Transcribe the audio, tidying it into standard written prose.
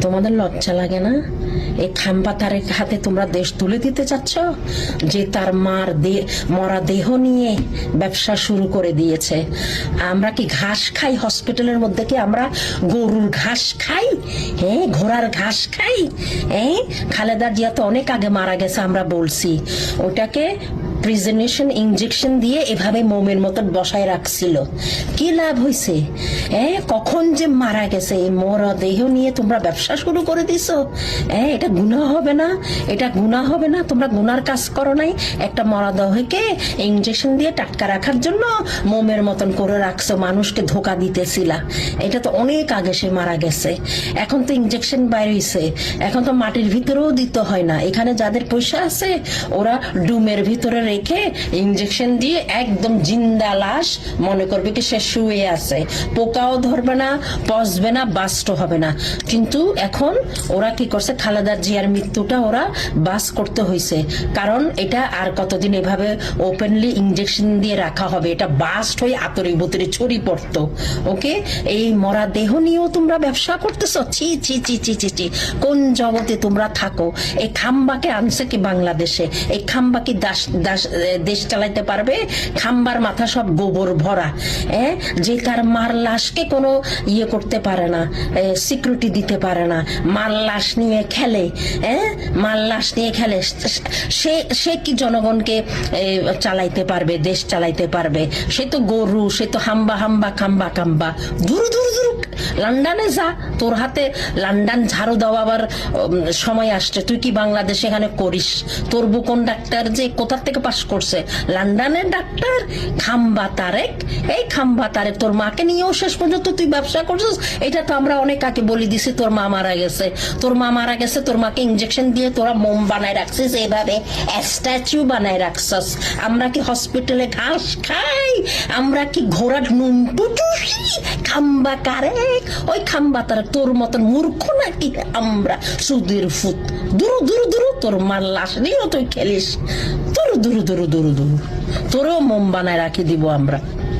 তোমাদের লজ্জা লাগে না? এই খাম্বা তারেক হাতে তোমরা দেশ তুলে দিতে চাচ্ছ, যে তার মার মরা দেহ নিয়ে ব্যবসা শুরু করে দিয়েছে। আমরা কি ঘাস খাই হসপিটালের মধ্যে? কি আমরা গরুর ঘাস খাই? হ্যাঁ, ঘোড়ার ঘাস খাই? হ্যাঁ, খালেদা জিয়া তো অনেক আগে মারা গেছে, আমরা বলছি। ওটাকে প্রিজনেশন ইনজেকশন দিয়ে এভাবে মোমের মতন বসায় রাখছিল। কি লাভ হয়েছে? কখন যে মারা গেছে, এই মরা দেহ নিয়ে তোমরা ব্যবসা শুরু করে দিছো। এটা গুনাহ হবে না? এটা গুনাহ হবে না? তোমরা গুনার কাজ করো নাই? একটা মরা দেহকে ইনজেকশন দিয়ে টাটকা রাখার জন্য মোমের মতন করে রাখছো, মানুষকে ধোকা দিতেছিলা। এটা তো অনেক আগে সে মারা গেছে। এখন তো ইনজেকশন বাইর হয়েছে, এখন তো মাটির ভিতরেও দিতে হয় না। এখানে যাদের পয়সা আছে ওরা ডুমের ভিতরে রেখে ইনজেকশন দিয়ে একদম জিন্দা লাশ মনে করবে কি সে শুয়ে আছে, পোকাও ধরবে না, পচবে না, বাস্ট হবে না। কিন্তু এখন ওরা কি করছে, খালেদা জিয়ার মৃত্যুটা ওরা বাস করতে হয়েছে, কারণ এটা আর কতদিন এভাবে ওপেনলি ইনজেকশন দিয়ে রাখা হবে? এটা বাস্ট হয়ে আতরে বুতরে ছড়ি পড়তো। ওকে, এই মরা দেহ নিয়েও তোমরা ব্যবসা করতেছ? ছি ছি ছি ছি ছি ছি, কোন জগতে তোমরা থাকো? এই খাম্বাকে আনছে কি বাংলাদেশে? এই খাম্বা কি দেশ চালাইতে পারবে? খাম্বার মাথা সব গোবর ভরা। যে তার মার লাশকে কোনো ইয়ে করতে পারে না, সিকিউরিটি দিতে পারে না, মার লাশ নিয়ে খেলে। মার লাশ নিয়ে খেলে, সে কি জনগণকে চালাইতে পারবে, দেশ চালাইতে পারবে? সে তো গরু, সে তো হাম্বা হাম্বা খাম্বা খাম্বা। দূর দূর দূর, লন্ডনে যা, তোর হাতে লন্ডন ঝাড়ু দেওয়ার সময় আসছে। তুই কি বাংলাদেশ এখানে করিস? তোর বুকন ডাক্তার যে কোথা থেকে পাস করছে? লন্ডনের ডাক্তার। খাম্বা তারেক, এই খাম্বা তারেক তোর মাকে নিয়েও শেষ পর্যন্ত তুই ব্যবসা করছিস। এটা তো আমরা অনেক আগে বলে দিছি, তোর মা মারা গেছে, তোর মা মারা গেছে, তোর মাকে ইনজেকশন দিয়ে তোরা মোম বানায় রাখছিস, এভাবে স্ট্যাচু বানায় রাখছিস। আমরা কি হসপিটালে ঘাস খাই? আমরা কি ঘোড়ার নুন টুটুসি? খাম্বা তারেক, ওই খাম্বা তারেক তোর মতন মূর্খ নাকি আমরা? সুদের ফুট, দূর দূর দূর, তোর মার লাশ নিয়েও তুই খেলিস। দূর দূর দূর দূর দূর, তোরও মোম বানায় রাখি দিব আমরা।